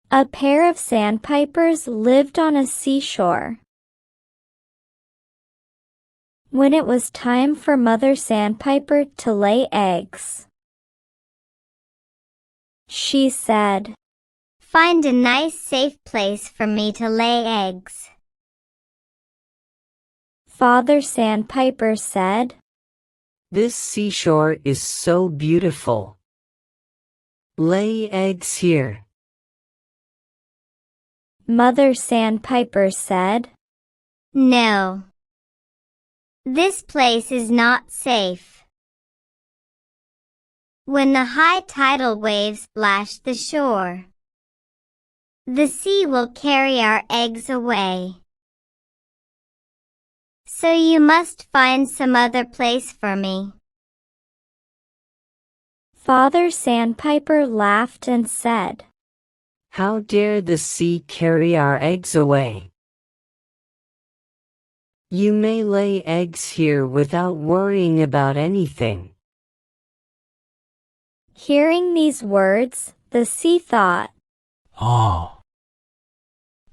A pair of sandpipers lived on a seashore. When it was time for Mother Sandpiper to lay eggs, she said, "Find a nice safe place for me to lay eggs." Father Sandpiper said, "This seashore is so beautiful. Lay eggs here." Mother Sandpiper said, "No. This place is not safe. When the high tidal waves lash the shore, the sea will carry our eggs away. So you must find some other place for me." Father Sandpiper laughed and said, "How dare the sea carry our eggs away? You may lay eggs here without worrying about anything." Hearing these words, the sea thought, "Oh,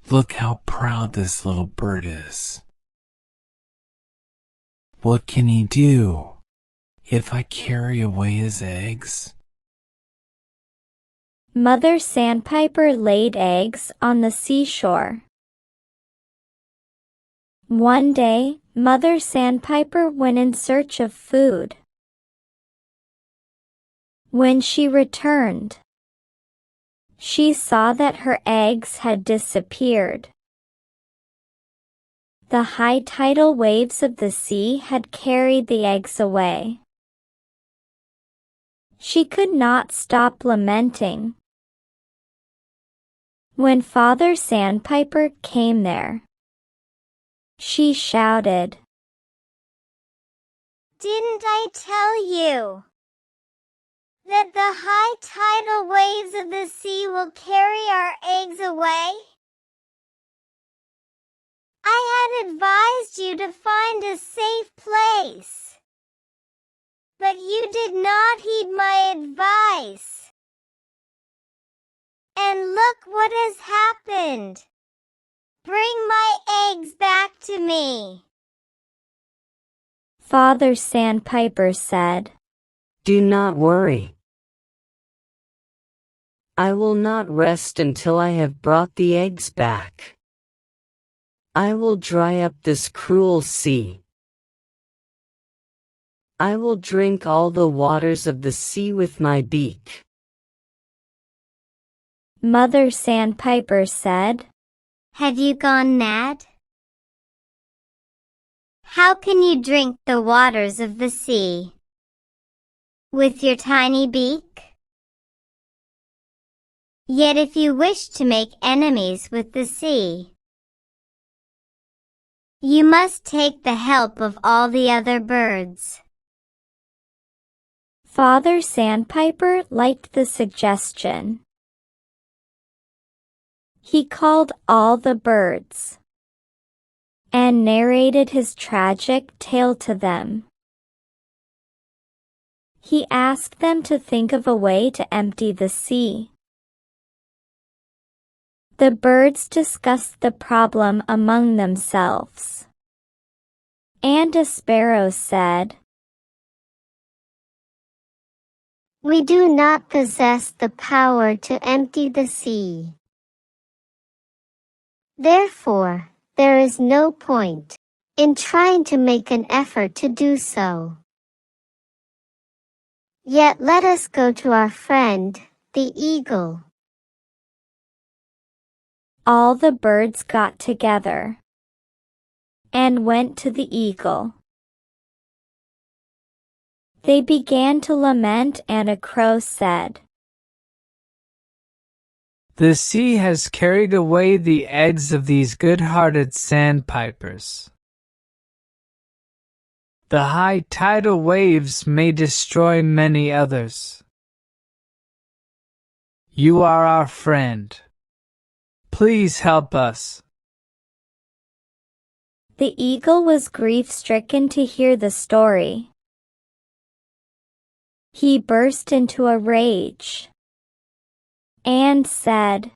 look how proud this little bird is. What can he do if I carry away his eggs?" Mother Sandpiper laid eggs on the seashore. One day, Mother Sandpiper went in search of food. When she returned, she saw that her eggs had disappeared. The high tidal waves of the sea had carried the eggs away. She could not stop lamenting. When Father Sandpiper came there, she shouted, "Didn't I tell you that the high tidal waves of the sea will carry our eggs away? I had advised you to find a safe place, but you did not heed my advice. And look what has happened. Bring my eggs back to me." Father Sandpiper said, "Do not worry. I will not rest until I have brought the eggs back. I will dry up this cruel sea. I will drink all the waters of the sea with my beak." Mother Sandpiper said, "Have you gone mad? How can you drink the waters of the sea with your tiny beak? Yet if you wish to make enemies with the sea, you must take the help of all the other birds." Father Sandpiper liked the suggestion. He called all the birds and narrated his tragic tale to them. He asked them to think of a way to empty the sea. The birds discussed the problem among themselves, and a sparrow said, "We do not possess the power to empty the sea. Therefore, there is no point in trying to make an effort to do so. Yet let us go to our friend, the eagle." All the birds got together and went to the eagle. They began to lament, and a crow said, "The sea has carried away the eggs of these good-hearted sandpipers. The high tidal waves may destroy many others. You are our friend. Please help us." The eagle was grief-stricken to hear the story. He burst into a rage and said,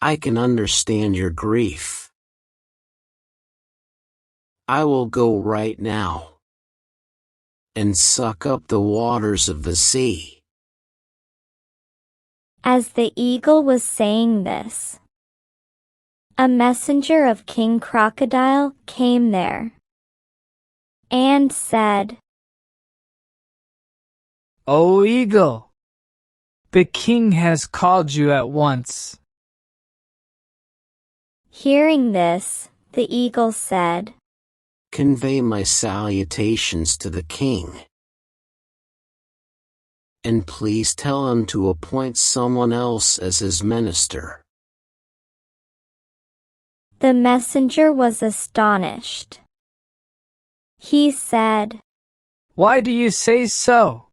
I can understand your grief. I will go right now and suck up the waters of the sea. As the eagle was saying this, a messenger of King Crocodile came there and said, O eagle, the king has called you at once. Hearing this, the eagle said, Convey my salutations to the king. And please tell him to appoint someone else as his minister. The messenger was astonished. He said, Why do you say so?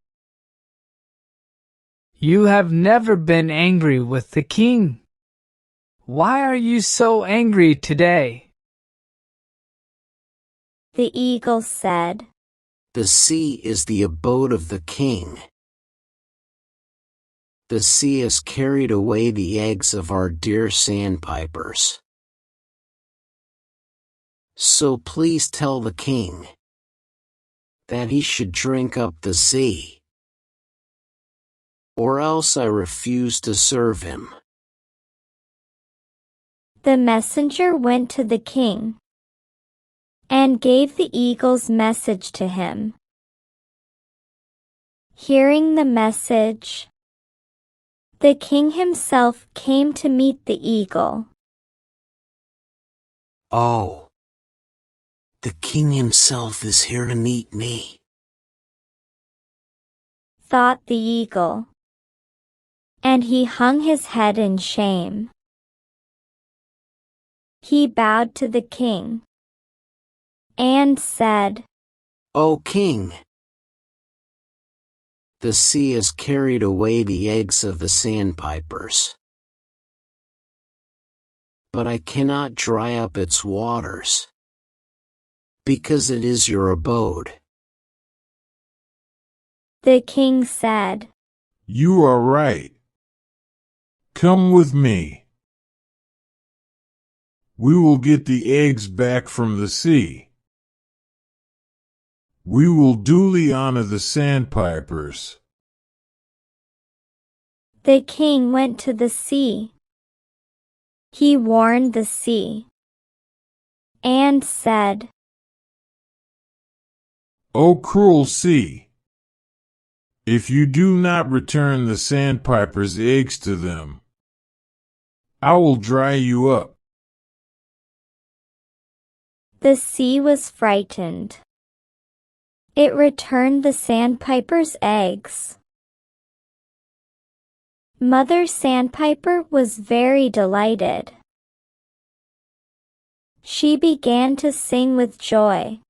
You have never been angry with the king. Why are you so angry today? The eagle said, The sea is the abode of the king. The sea has carried away the eggs of our dear sandpipers. So please tell the king that he should drink up the sea, or else I refuse to serve him. The messenger went to the king and gave the eagle's message to him. Hearing the message, the king himself came to meet the eagle. Oh, the king himself is here to meet me, thought the eagle, and he hung his head in shame. He bowed to the king and said, O king, the sea has carried away the eggs of the sandpipers, but I cannot dry up its waters, because it is your abode. The king said, You are right. Come with me. We will get the eggs back from the sea. We will duly honor the sandpipers. The king went to the sea. He warned the sea and said, O cruel sea! If you do not return the sandpipers' eggs to them, I will dry you up. The sea was frightened. It returned the sandpiper's eggs. Mother Sandpiper was very delighted. She began to sing with joy.